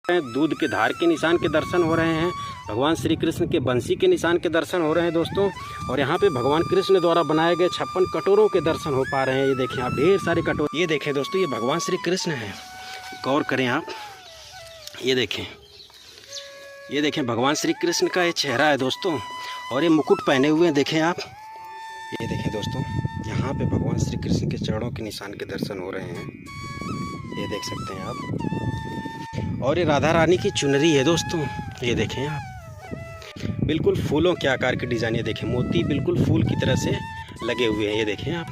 दूध के धार के निशान के दर्शन हो रहे हैं। भगवान श्री कृष्ण के बंसी के निशान के दर्शन हो रहे हैं दोस्तों। और यहाँ पे भगवान कृष्ण द्वारा बनाए गए 56 कटोरों के दर्शन हो पा रहे हैं। ये देखें आप, ढेर सारे कटोरे। ये देखें दोस्तों, ये भगवान श्री कृष्ण हैं। गौर करें आप, ये देखें भगवान श्री कृष्ण का ये चेहरा है दोस्तों। और ये मुकुट पहने हुए हैं, देखें आप। ये देखें दोस्तों, यहाँ पे भगवान श्री कृष्ण के चरणों के निशान के दर्शन हो रहे हैं। ये देख सकते हैं आप। और ये राधा रानी की चुनरी है दोस्तों। ये देखें आप, बिल्कुल फूलों के आकार की डिज़ाइन। ये देखें, मोती बिल्कुल फूल की तरह से लगे हुए हैं। ये देखें आप,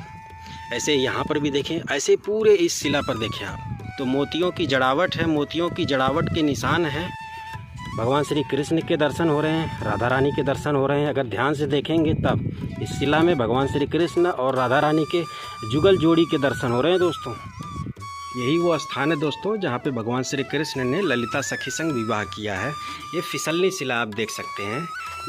ऐसे यहाँ पर भी देखें, ऐसे पूरे इस शिला पर देखें आप, तो मोतियों की जड़ावट है, मोतियों की जड़ावट के निशान है। भगवान श्री कृष्ण के दर्शन हो रहे हैं, राधा रानी के दर्शन हो रहे हैं। अगर ध्यान से देखेंगे तब इस शिला में भगवान श्री कृष्ण और राधा रानी के जुगल जोड़ी के दर्शन हो रहे हैं दोस्तों। यही वो स्थान है दोस्तों जहाँ पे भगवान श्री कृष्ण ने ललिता सखी संग विवाह किया है। ये फिसलनी शिला आप देख सकते हैं।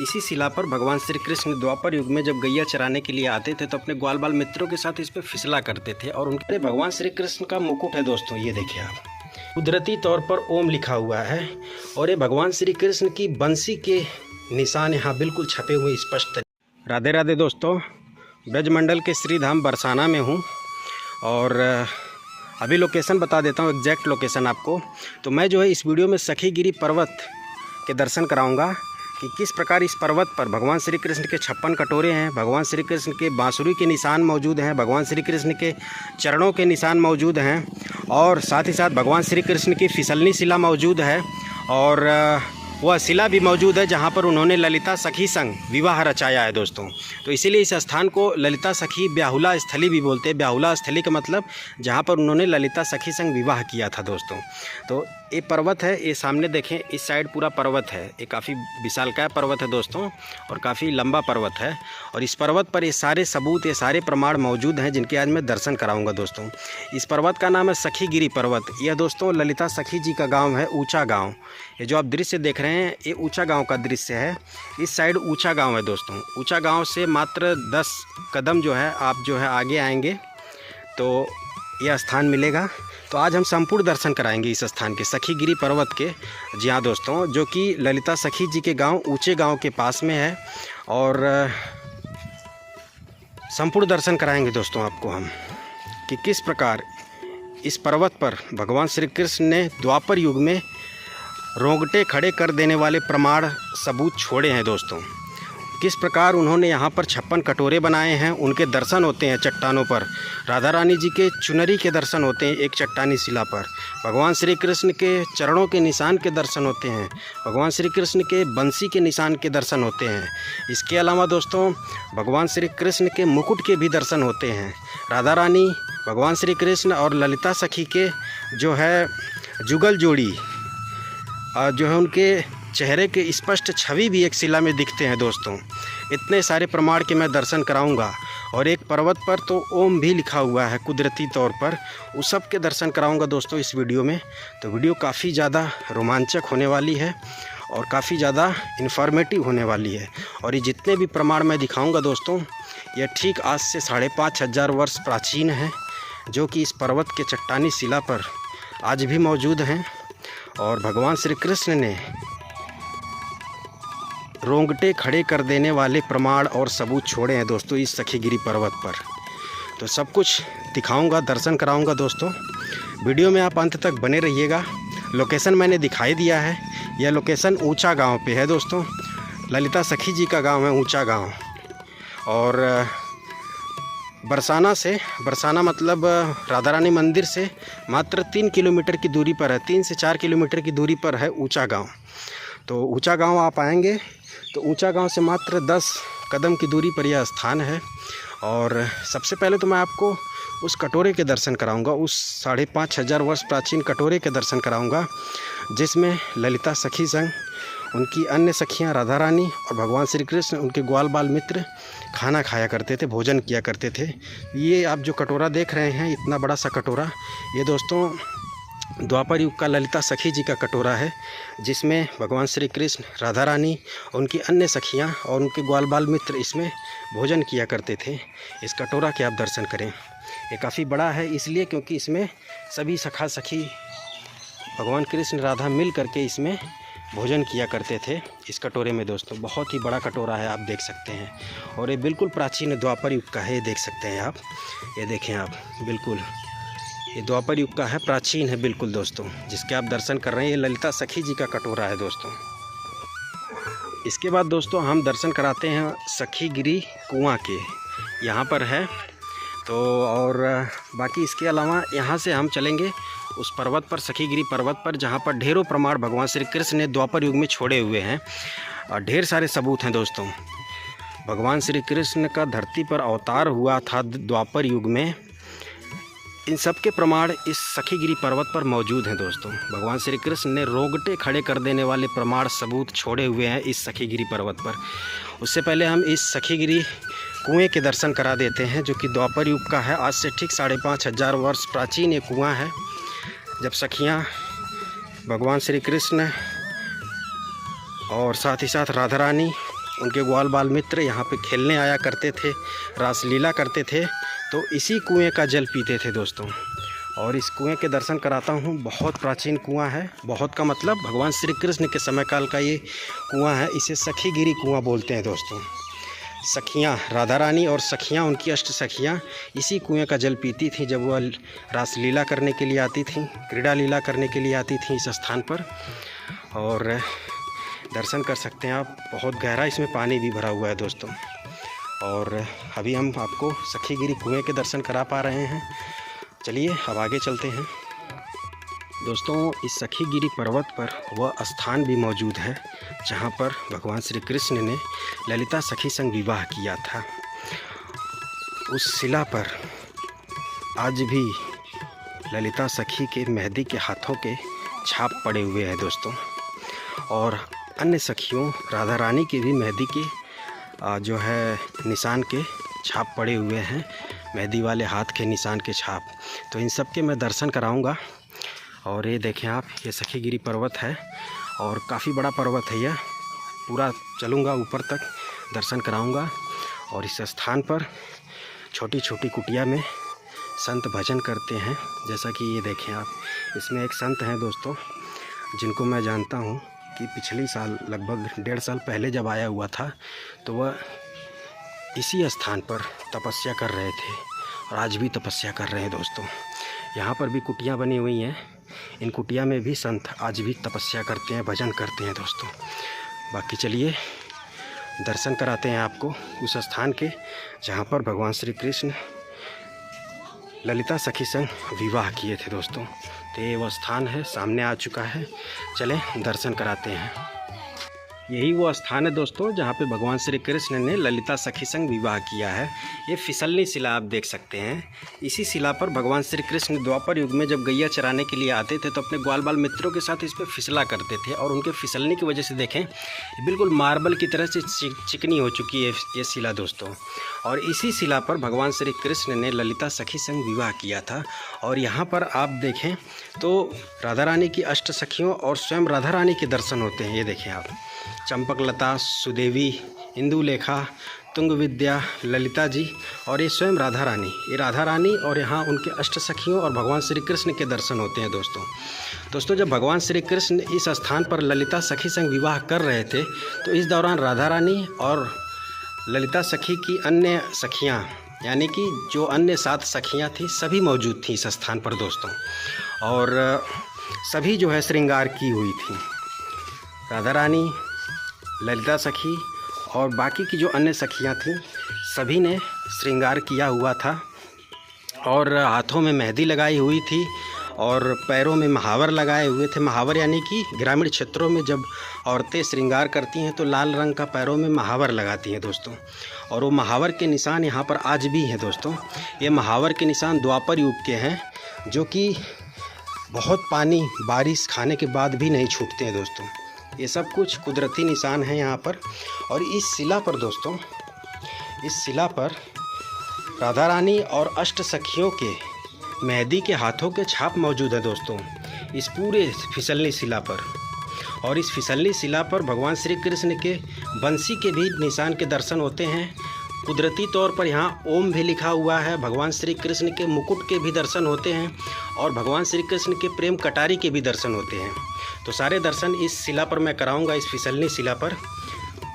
इसी शिला पर भगवान श्री कृष्ण द्वापर युग में जब गैया चराने के लिए आते थे तो अपने ग्वाल बाल मित्रों के साथ इस पर फिसला करते थे। और उनके भगवान श्री कृष्ण का मुकुट है दोस्तों। ये देखिए आप, कुदरती तौर पर ओम लिखा हुआ है। और ये भगवान श्री कृष्ण की बंसी के निशान यहाँ बिल्कुल छपे हुए स्पष्ट। राधे राधे दोस्तों, ब्रजमंडल के श्री धाम बरसाना में हूँ। और अभी लोकेशन बता देता हूँ, एग्जैक्ट लोकेशन आपको। तो मैं जो है इस वीडियो में सखीगिरी पर्वत के दर्शन कराऊंगा कि किस प्रकार इस पर्वत पर भगवान श्री कृष्ण के 56 कटोरे हैं, भगवान श्री कृष्ण के बांसुरी के निशान मौजूद हैं, भगवान श्री कृष्ण के चरणों के निशान मौजूद हैं, और साथ ही साथ भगवान श्री कृष्ण की फिसलनी शिला मौजूद है। और वह शिला भी मौजूद है जहाँ पर उन्होंने ललिता सखी संग विवाह रचाया है दोस्तों। तो इसीलिए इस स्थान को ललिता सखी ब्याहुला स्थली भी बोलते हैं। ब्याहुला स्थली का मतलब जहाँ पर उन्होंने ललिता सखी संग विवाह किया था दोस्तों। तो ये पर्वत है, ये सामने देखें, इस साइड पूरा पर्वत है। ये काफ़ी विशालकाय पर्वत है दोस्तों, और काफ़ी लंबा पर्वत है। और इस पर्वत पर ये सारे सबूत, ये सारे प्रमाण मौजूद हैं जिनके आज मैं दर्शन कराऊंगा दोस्तों। इस पर्वत का नाम है सखीगिरी पर्वत। यह दोस्तों ललिता सखी जी का गाँव है, ऊँचा गाँव। ये जो आप दृश्य देख रहे हैं, ये ऊँचा गाँव का दृश्य है। इस साइड ऊँचा गाँव है दोस्तों। ऊँचा गाँव से मात्र 10 कदम जो है आप जो है आगे आएंगे तो यह स्थान मिलेगा। तो आज हम संपूर्ण दर्शन कराएंगे इस स्थान के, सखीगिरी पर्वत के। जी हाँ दोस्तों, जो कि ललिता सखी जी के गांव ऊंचे गांव के पास में है। और संपूर्ण दर्शन कराएंगे दोस्तों आपको हम कि किस प्रकार इस पर्वत पर भगवान श्री कृष्ण ने द्वापर युग में रोंगटे खड़े कर देने वाले प्रमाण सबूत छोड़े हैं दोस्तों। किस प्रकार उन्होंने यहाँ पर 56 कटोरे बनाए हैं, उनके दर्शन होते हैं चट्टानों पर। राधा रानी जी के चुनरी के दर्शन होते हैं एक चट्टानी शिला पर। भगवान श्री कृष्ण के चरणों के निशान के दर्शन होते हैं। भगवान श्री कृष्ण के बंसी के निशान के दर्शन होते हैं। इसके अलावा दोस्तों भगवान श्री कृष्ण के मुकुट के भी दर्शन होते हैं। राधा रानी, भगवान श्री कृष्ण और ललिता सखी के जो है जुगल जोड़ी जो है, उनके चेहरे के स्पष्ट छवि भी एक शिला में दिखते हैं दोस्तों। इतने सारे प्रमाण के मैं दर्शन कराऊंगा। और एक पर्वत पर तो ओम भी लिखा हुआ है कुदरती तौर पर, उस सब के दर्शन कराऊंगा दोस्तों इस वीडियो में। तो वीडियो काफ़ी ज़्यादा रोमांचक होने वाली है और काफ़ी ज़्यादा इन्फॉर्मेटिव होने वाली है। और ये जितने भी प्रमाण मैं दिखाऊँगा दोस्तों, ये ठीक आज से 5,500 वर्ष प्राचीन हैं, जो कि इस पर्वत के चट्टानी शिला पर आज भी मौजूद हैं। और भगवान श्री कृष्ण ने रोंगटे खड़े कर देने वाले प्रमाण और सबूत छोड़े हैं दोस्तों इस सखीगिरी पर्वत पर। तो सब कुछ दिखाऊंगा, दर्शन कराऊंगा दोस्तों। वीडियो में आप अंत तक बने रहिएगा। लोकेशन मैंने दिखाई दिया है। यह लोकेशन ऊंचा गांव पे है दोस्तों। ललिता सखी जी का गांव है ऊंचा गांव। और बरसाना मतलब राधा रानी मंदिर से मात्र 3 किलोमीटर की दूरी पर है। 3 से 4 किलोमीटर की दूरी पर है ऊंचा गांव। तो ऊंचा गांव आप आएंगे तो ऊंचा गांव से मात्र 10 कदम की दूरी पर यह स्थान है। और सबसे पहले तो मैं आपको उस कटोरे के दर्शन कराऊंगा, उस 5,500 वर्ष प्राचीन कटोरे के दर्शन कराऊंगा, जिसमें ललिता सखी संग उनकी अन्य सखियां राधा रानी और भगवान श्री कृष्ण, उनके ग्वाल बाल मित्र खाना खाया करते थे, भोजन किया करते थे। ये आप जो कटोरा देख रहे हैं, इतना बड़ा सा कटोरा, ये दोस्तों द्वापर युग का ललिता सखी जी का कटोरा है, जिसमें भगवान श्री कृष्ण, राधा रानी, उनकी अन्य सखियां और उनके ग्वाल बाल मित्र इसमें भोजन किया करते थे। इस कटोरा के आप दर्शन करें। ये काफ़ी बड़ा है इसलिए क्योंकि इसमें सभी सखा सखी भगवान कृष्ण राधा मिल करके इसमें भोजन किया करते थे इस कटोरे में दोस्तों। बहुत ही बड़ा कटोरा है, आप देख सकते हैं। और ये बिल्कुल प्राचीन द्वापर युग का है, ये देख सकते हैं आप। ये देखें आप, बिल्कुल ये द्वापर युग का है, प्राचीन है बिल्कुल दोस्तों। जिसके आप दर्शन कर रहे हैं, ये ललिता सखी जी का कटोरा है दोस्तों। इसके बाद दोस्तों हम दर्शन कराते हैं सखी गिरी कुआं के, यहाँ पर है तो। और बाकी इसके अलावा यहाँ से हम चलेंगे उस पर्वत पर, सखीगिरी पर्वत पर, जहाँ पर ढेरों प्रमाण भगवान श्री कृष्ण ने द्वापर युग में छोड़े हुए हैं और ढेर सारे सबूत हैं दोस्तों। भगवान श्री कृष्ण का धरती पर अवतार हुआ था द्वापर युग में, इन सब के प्रमाण इस सखीगिरी पर्वत पर मौजूद हैं दोस्तों। भगवान श्री कृष्ण ने रोंगटे खड़े कर देने वाले प्रमाण सबूत छोड़े हुए हैं इस सखीगिरी पर्वत पर। उससे पहले हम इस सखीगिरी कुएं के दर्शन करा देते हैं, जो कि द्वापर युग का है। आज से ठीक 5500 वर्ष प्राचीन ये कुआं है, जब सखियां भगवान श्री कृष्ण और साथ ही साथ राधा रानी, उनके ग्वाल बाल मित्र यहाँ पे खेलने आया करते थे, रासलीला करते थे, तो इसी कुएं का जल पीते थे दोस्तों। और इस कुएं के दर्शन कराता हूँ। बहुत प्राचीन कुआं है, बहुत का मतलब भगवान श्री कृष्ण के समय काल का ये कुआं है। इसे सखीगिरी कुआं बोलते हैं दोस्तों। सखियाँ राधा रानी और सखियाँ, उनकी अष्ट सखियाँ इसी कुएं का जल पीती थीं जब वह रासलीला करने के लिए आती थीं, क्रीड़ा लीला करने के लिए आती थीं इस स्थान पर। और दर्शन कर सकते हैं आप, बहुत गहरा इसमें पानी भी भरा हुआ है दोस्तों। और अभी हम आपको सखीगिरी कुएं के दर्शन करा पा रहे हैं। चलिए अब आगे चलते हैं दोस्तों। इस सखीगिरी पर्वत पर वह स्थान भी मौजूद है जहाँ पर भगवान श्री कृष्ण ने ललिता सखी संग विवाह किया था। उस शिला पर आज भी ललिता सखी के मेहंदी के हाथों के छाप पड़े हुए हैं दोस्तों। और अन्य सखियों राधा रानी के भी मेहंदी के जो है निशान के छाप पड़े हुए हैं, मेहंदी वाले हाथ के निशान के छाप। तो इन सब के मैं दर्शन कराऊंगा। और ये देखें आप, ये सखीगिरी पर्वत है और काफ़ी बड़ा पर्वत है यह। पूरा चलूँगा ऊपर तक, दर्शन कराऊंगा। और इस स्थान पर छोटी छोटी कुटिया में संत भजन करते हैं, जैसा कि ये देखें आप। इसमें एक संत हैं दोस्तों, जिनको मैं जानता हूँ कि पिछले साल लगभग 1.5 साल पहले जब आया हुआ था, तो वह इसी स्थान पर तपस्या कर रहे थे और आज भी तपस्या कर रहे हैं दोस्तों। यहाँ पर भी कुटियाँ बनी हुई हैं, इन कुटिया में भी संत आज भी तपस्या करते हैं, भजन करते हैं दोस्तों। बाकी चलिए दर्शन कराते हैं आपको उस स्थान के जहाँ पर भगवान श्री कृष्ण ललिता सखी संग विवाह किए थे दोस्तों। तो ये वो स्थान है, सामने आ चुका है। चलें दर्शन कराते हैं। यही वो स्थान है दोस्तों जहाँ पे भगवान श्री कृष्ण ने ललिता सखी संग विवाह किया है। ये फिसलनी शिला आप देख सकते हैं। इसी शिला पर भगवान श्री कृष्ण द्वापर युग में जब गैया चराने के लिए आते थे तो अपने ग्वाल बाल मित्रों के साथ इस पर फिसला करते थे। और उनके फिसलने की वजह से देखें बिल्कुल मार्बल की तरह से चिकनी हो चुकी है ये शिला दोस्तों। और इसी शिला पर भगवान श्री कृष्ण ने ललिता सखी संग विवाह किया था। और यहाँ पर आप देखें तो राधा रानी की अष्ट सखियों और स्वयं राधा रानी के दर्शन होते हैं। ये देखें आप, चंपकलता, सुदेवी, इंदुलेखा, तुंग विद्या, ललिता जी और ये स्वयं राधा रानी। ये राधा रानी और यहाँ उनके अष्ट सखियों और भगवान श्री कृष्ण के दर्शन होते हैं दोस्तों। जब भगवान श्री कृष्ण इस स्थान पर ललिता सखी संग विवाह कर रहे थे तो इस दौरान राधा रानी और ललिता सखी की अन्य सखियाँ, यानी कि जो अन्य 7 सखियाँ थीं, सभी मौजूद थीं इस स्थान पर दोस्तों। और सभी जो है श्रृंगार की हुई थी। राधा रानी, ललिता सखी और बाकी की जो अन्य सखियां थीं, सभी ने श्रृंगार किया हुआ था और हाथों में मेहंदी लगाई हुई थी और पैरों में महावर लगाए हुए थे। महावर यानी कि ग्रामीण क्षेत्रों में जब औरतें श्रृंगार करती हैं तो लाल रंग का पैरों में महावर लगाती हैं दोस्तों। और वो महावर के निशान यहाँ पर आज भी हैं दोस्तों। ये महावर के निशान द्वापर युग के हैं, जो कि बहुत पानी बारिश खाने के बाद भी नहीं छूटते हैं दोस्तों। ये सब कुछ कुदरती निशान हैं यहाँ पर। और इस शिला पर दोस्तों, इस शिला पर राधा रानी और अष्ट सखियों के मेहंदी के हाथों के छाप मौजूद है दोस्तों, इस पूरे फिसलनी शिला पर। और इस फिसलनी शिला पर भगवान श्री कृष्ण के बंसी के भी निशान के दर्शन होते हैं। कुदरती तौर पर यहाँ ओम भी लिखा हुआ है। भगवान श्री कृष्ण के मुकुट के भी दर्शन होते हैं और भगवान श्री कृष्ण के प्रेम कटारी के भी दर्शन होते हैं। तो सारे दर्शन इस शिला पर मैं कराऊंगा, इस फिसलनी शिला पर।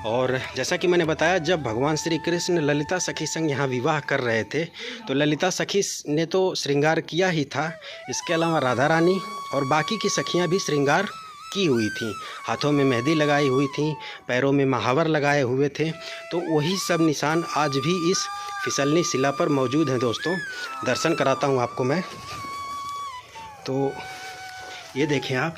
और जैसा कि मैंने बताया, जब भगवान श्री कृष्ण ललिता सखी संग यहाँ विवाह कर रहे थे तो ललिता सखी ने तो श्रृंगार किया ही था, इसके अलावा राधा रानी और बाकी की सखियाँ भी श्रृंगार की हुई थी, हाथों में मेहंदी लगाई हुई थी, पैरों में महावर लगाए हुए थे। तो वही सब निशान आज भी इस फिसलनी शिला पर मौजूद हैं दोस्तों। दर्शन कराता हूँ आपको मैं। तो ये देखें आप,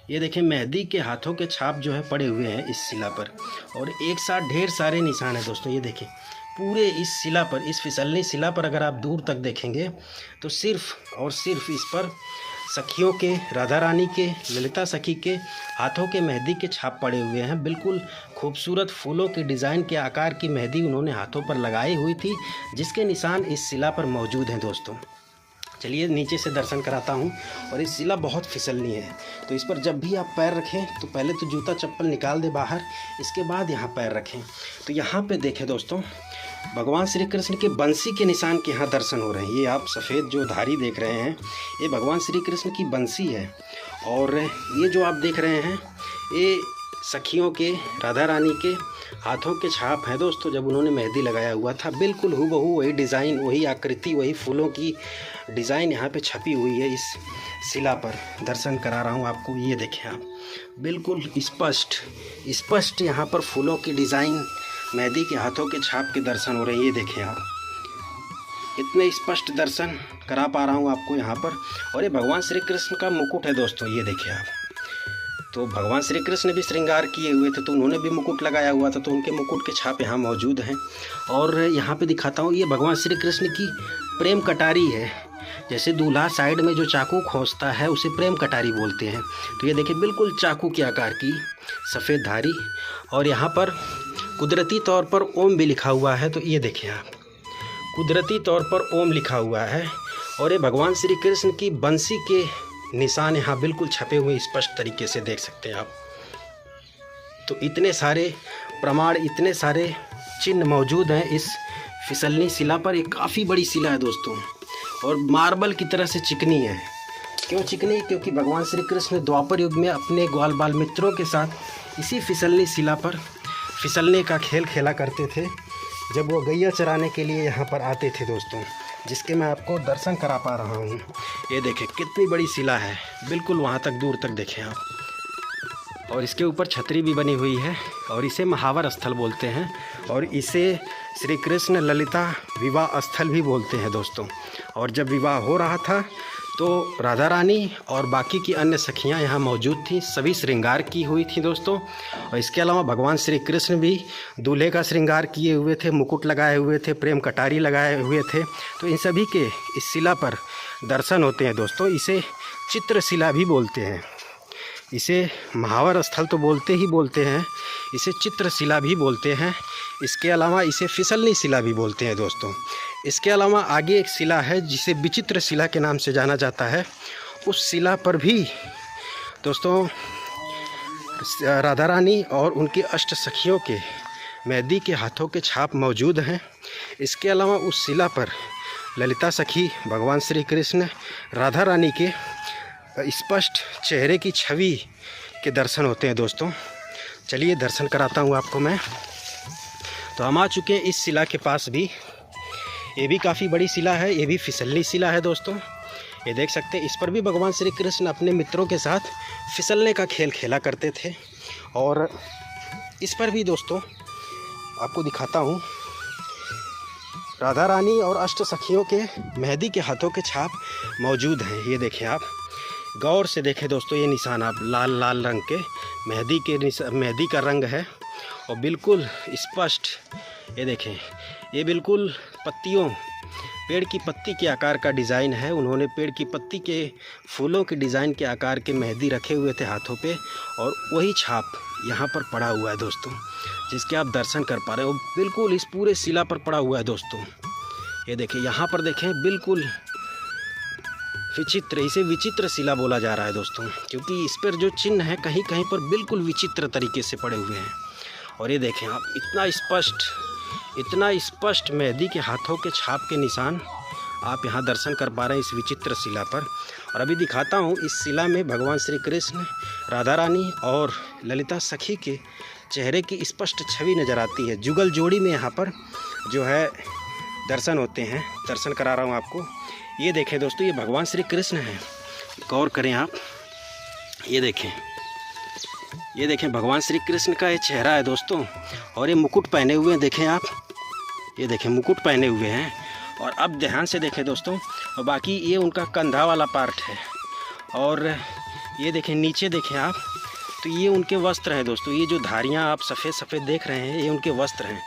ये देखें मेहंदी के हाथों के छाप जो है पड़े हुए हैं इस शिला पर, और एक साथ ढेर सारे निशान हैं दोस्तों। ये देखें पूरे इस शिला पर, इस फिसलनी शिला पर अगर आप दूर तक देखेंगे तो सिर्फ और सिर्फ इस पर सखियों के, राधा रानी के, ललिता सखी के हाथों के मेहंदी के छाप पड़े हुए हैं। बिल्कुल खूबसूरत फूलों के डिज़ाइन के आकार की मेहंदी उन्होंने हाथों पर लगाई हुई थी, जिसके निशान इस शिला पर मौजूद हैं दोस्तों। चलिए नीचे से दर्शन कराता हूँ। और इस शिला बहुत फिसलनी है, तो इस पर जब भी आप पैर रखें तो पहले तो जूता चप्पल निकाल दे बाहर, इसके बाद यहाँ पैर रखें। तो यहाँ पे देखें दोस्तों, भगवान श्री कृष्ण के बंसी के निशान के यहाँ दर्शन हो रहे हैं। ये आप सफ़ेद जो धारी देख रहे हैं, ये भगवान श्री कृष्ण की बंसी है। और ये जो आप देख रहे हैं, ये सखियों के, राधा रानी के हाथों के छाप हैं दोस्तों, जब उन्होंने मेहंदी लगाया हुआ था। बिल्कुल हूबहू वही डिज़ाइन, वही आकृति, वही फूलों की डिज़ाइन यहाँ पे छपी हुई है इस शिला पर। दर्शन करा रहा हूँ आपको, ये देखें आप, बिल्कुल स्पष्ट यहाँ पर फूलों की डिज़ाइन, मेहंदी के हाथों के छाप के दर्शन हो रहे हैं। ये देखें आप, इतने स्पष्ट दर्शन करा पा रहा हूँ आपको यहाँ पर। और ये भगवान श्री कृष्ण का मुकुट है दोस्तों, ये देखिए आप। तो भगवान श्री कृष्ण भी श्रृंगार किए हुए थे, तो उन्होंने भी मुकुट लगाया हुआ था, तो उनके मुकुट के छाप यहाँ मौजूद हैं। और यहाँ पे दिखाता हूँ, ये भगवान श्री कृष्ण की प्रेम कटारी है। जैसे दूल्हा साइड में जो चाकू खोसता है उसे प्रेम कटारी बोलते हैं। तो ये देखिए बिल्कुल चाकू के आकार की सफ़ेद धारी, और यहाँ पर कुदरती तौर पर ओम भी लिखा हुआ है। तो ये देखिए आप, कुदरती तौर पर ओम लिखा हुआ है। और ये भगवान श्री कृष्ण की बंसी के निशान यहाँ बिल्कुल छपे हुए स्पष्ट तरीके से देख सकते हैं आप। तो इतने सारे प्रमाण, इतने सारे चिन्ह मौजूद हैं इस फिसलनी शिला पर। एक काफ़ी बड़ी शिला है दोस्तों, और मार्बल की तरह से चिकनी है। क्यों चिकनी? क्योंकि भगवान श्री कृष्ण द्वापर युग में अपने ग्वाल बाल मित्रों के साथ इसी फिसलनी शिला पर फिसलने का खेल खेला करते थे, जब वो गैया चराने के लिए यहाँ पर आते थे दोस्तों, जिसके मैं आपको दर्शन करा पा रहा हूँ। ये देखें कितनी बड़ी शिला है, बिल्कुल वहाँ तक दूर तक देखें आप। और इसके ऊपर छतरी भी बनी हुई है, और इसे महावर स्थल बोलते हैं, और इसे श्री कृष्ण ललिता विवाह स्थल भी बोलते हैं दोस्तों। और जब विवाह हो रहा था तो राधा रानी और बाकी की अन्य सखियां यहाँ मौजूद थीं, सभी श्रृंगार की हुई थी दोस्तों। और इसके अलावा भगवान श्री कृष्ण भी दूल्हे का श्रृंगार किए हुए थे, मुकुट लगाए हुए थे, प्रेम कटारी लगाए हुए थे। तो इन सभी के इस शिला पर दर्शन होते हैं दोस्तों। इसे चित्रशिला भी बोलते हैं, इसे महावर स्थल तो बोलते हैं, इसे चित्रशिला भी बोलते हैं। इसके अलावा इसे फिसलनी शिला भी बोलते हैं दोस्तों। इसके अलावा आगे एक शिला है जिसे विचित्र शिला के नाम से जाना जाता है। उस शिला पर भी दोस्तों राधा रानी और उनकी अष्ट सखियों के मेहंदी के हाथों के छाप मौजूद हैं। इसके अलावा उस शिला पर ललिता सखी, भगवान श्री कृष्ण, राधा रानी के स्पष्ट चेहरे की छवि के दर्शन होते हैं दोस्तों। चलिए दर्शन कराता हूँ आपको मैं। तो हम आ चुके हैं इस शिला के पास भी। ये भी काफ़ी बड़ी शिला है, ये भी फिसलनी शिला है दोस्तों। ये देख सकते हैं, इस पर भी भगवान श्री कृष्ण अपने मित्रों के साथ फिसलने का खेल खेला करते थे। और इस पर भी दोस्तों आपको दिखाता हूँ, राधा रानी और अष्ट सखियों के मेहंदी के हाथों के छाप मौजूद हैं। ये देखें आप, गौर से देखें दोस्तों, ये निशान आप, लाल लाल रंग के मेहंदी का रंग है, और बिल्कुल स्पष्ट। ये देखें, ये बिल्कुल पत्तियों, पेड़ की पत्ती के आकार का डिज़ाइन है। उन्होंने पेड़ की पत्ती के फूलों के डिज़ाइन के आकार के मेहंदी रखे हुए थे हाथों पे, और वही छाप यहाँ पर पड़ा हुआ है दोस्तों, जिसके आप दर्शन कर पा रहे हो। बिल्कुल इस पूरे शिला पर पड़ा हुआ है दोस्तों। ये देखें, यहाँ पर देखें, बिल्कुल विचित्र, इसे विचित्र शिला बोला जा रहा है दोस्तों, क्योंकि इस पर जो चिन्ह है कहीं कहीं पर बिल्कुल विचित्र तरीके से पड़े हुए हैं। और ये देखें आप, इतना स्पष्ट मेहंदी के हाथों के छाप के निशान आप यहाँ दर्शन कर पा रहे हैं इस विचित्र शिला पर। और अभी दिखाता हूँ इस शिला में भगवान श्री कृष्ण, राधा रानी और ललिता सखी के चेहरे की स्पष्ट छवि नज़र आती है। जुगल जोड़ी में यहाँ पर जो है दर्शन होते हैं। दर्शन करा रहा हूँ आपको। ये देखें दोस्तों, ये भगवान श्री कृष्ण हैं। गौर करें आप, ये देखें भगवान श्री कृष्ण का ये चेहरा है दोस्तों। और ये मुकुट पहने हुए हैं, देखें आप, ये देखें मुकुट पहने हुए हैं। और अब ध्यान से देखें दोस्तों, और बाकी ये उनका कंधा वाला पार्ट है। और ये देखें नीचे देखें आप, तो ये उनके वस्त्र हैं दोस्तों। ये जो धारियाँ आप सफ़ेद सफ़ेद देख रहे हैं, ये उनके वस्त्र हैं।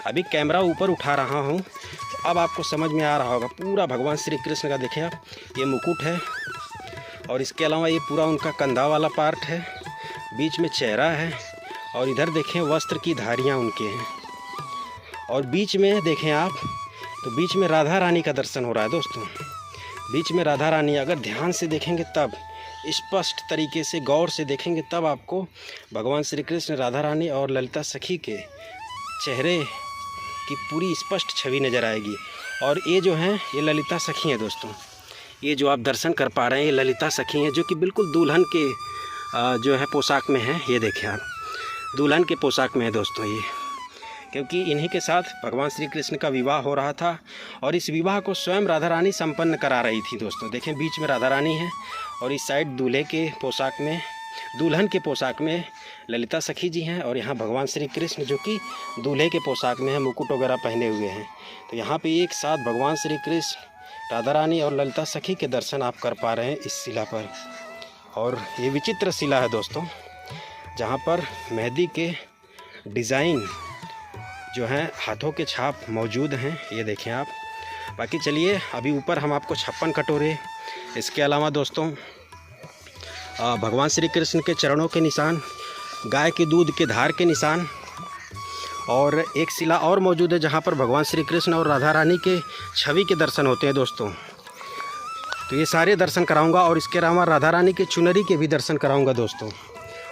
अभी कैमरा ऊपर उठा रहा हूँ, तो अब आपको समझ में आ रहा होगा। पूरा भगवान श्री कृष्ण का देखें आप, ये मुकुट है। और इसके अलावा ये पूरा उनका कंधा वाला पार्ट है, बीच में चेहरा है। और इधर देखें वस्त्र की धारियाँ उनके हैं। और बीच में देखें आप, तो बीच में राधा रानी का दर्शन हो रहा है दोस्तों। बीच में राधा रानी, अगर ध्यान से देखेंगे तब, स्पष्ट तरीके से गौर से देखेंगे तब आपको भगवान श्री कृष्ण, राधा रानी और ललिता सखी के चेहरे की पूरी स्पष्ट छवि नज़र आएगी। और ये जो हैं, ये ललिता सखी हैं दोस्तों। ये जो आप दर्शन कर पा रहे हैं, ये ललिता सखी हैं, जो कि बिल्कुल दुल्हन के जो है पोशाक में हैं। ये देखें आप, दुल्हन के पोशाक में है दोस्तों ये, क्योंकि इन्हीं के साथ भगवान श्री कृष्ण का विवाह हो रहा था। और इस विवाह को स्वयं राधा रानी संपन्न करा रही थी दोस्तों। देखें बीच में राधा रानी है और इस साइड दूल्हे के पोशाक में, दुल्हन के पोशाक में ललिता सखी जी हैं। और यहाँ भगवान श्री कृष्ण जो कि दूल्हे के पोशाक में है, मुकुट वगैरह पहने हुए हैं। तो यहाँ पे एक साथ भगवान श्री कृष्ण, राधा रानी और ललिता सखी के दर्शन आप कर पा रहे हैं इस शिला पर। और ये विचित्र शिला है दोस्तों, जहाँ पर मेहंदी के डिज़ाइन जो हैं, हाथों के छाप मौजूद हैं। ये देखें आप। बाकी चलिए अभी ऊपर हम आपको 56 कटोरे, इसके अलावा दोस्तों भगवान श्री कृष्ण के चरणों के निशान, गाय के दूध के धार के निशान, और एक शिला और मौजूद है जहाँ पर भगवान श्री कृष्ण और राधा रानी के छवि के दर्शन होते हैं दोस्तों। तो ये सारे दर्शन कराऊंगा। और इसके अलावा राधा रानी के चुनरी के भी दर्शन कराऊंगा दोस्तों।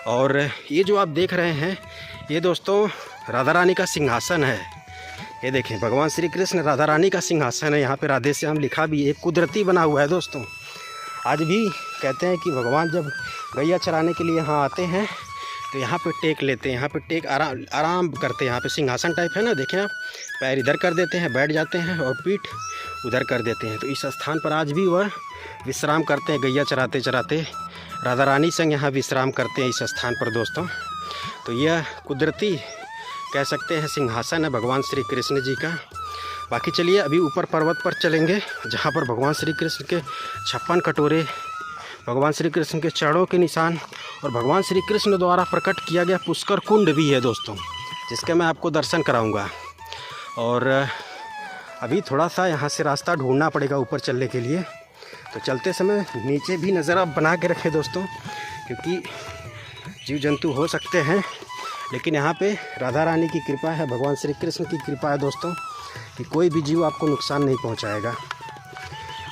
और ये जो आप देख रहे हैं, ये दोस्तों राधा रानी का सिंहासन है। ये देखें भगवान श्री कृष्ण, राधा रानी का सिंहासन है। यहाँ पे राधे श्याम लिखा भी है, कुदरती बना हुआ है दोस्तों। आज भी कहते हैं कि भगवान जब गैया चराने के लिए यहाँ आते हैं तो यहाँ पे टेक लेते हैं, यहाँ पे टेक आराम करते हैं। यहाँ पे सिंहासन टाइप है ना, देखें आप, पैर इधर कर देते हैं, बैठ जाते हैं और पीठ उधर कर देते हैं। तो इस स्थान पर आज भी वह विश्राम करते हैं। गैया चराते चराते राधा रानी संग यहाँ विश्राम करते हैं इस स्थान पर दोस्तों। तो यह कुदरती कह सकते हैं सिंहासन है भगवान श्री कृष्ण जी का। बाकी चलिए अभी ऊपर पर्वत पर चलेंगे, जहाँ पर भगवान श्री कृष्ण के 56 कटोरे, भगवान श्री कृष्ण के चरणों के निशान और भगवान श्री कृष्ण द्वारा प्रकट किया गया पुष्कर कुंड भी है दोस्तों, जिसके मैं आपको दर्शन कराऊंगा। और अभी थोड़ा सा यहाँ से रास्ता ढूंढना पड़ेगा ऊपर चलने के लिए। तो चलते समय नीचे भी नज़र आप बना के रखें दोस्तों, क्योंकि जीव जंतु हो सकते हैं। लेकिन यहाँ पे राधा रानी की कृपा है, भगवान श्री कृष्ण की कृपा है दोस्तों, कि कोई भी जीव आपको नुकसान नहीं पहुँचाएगा।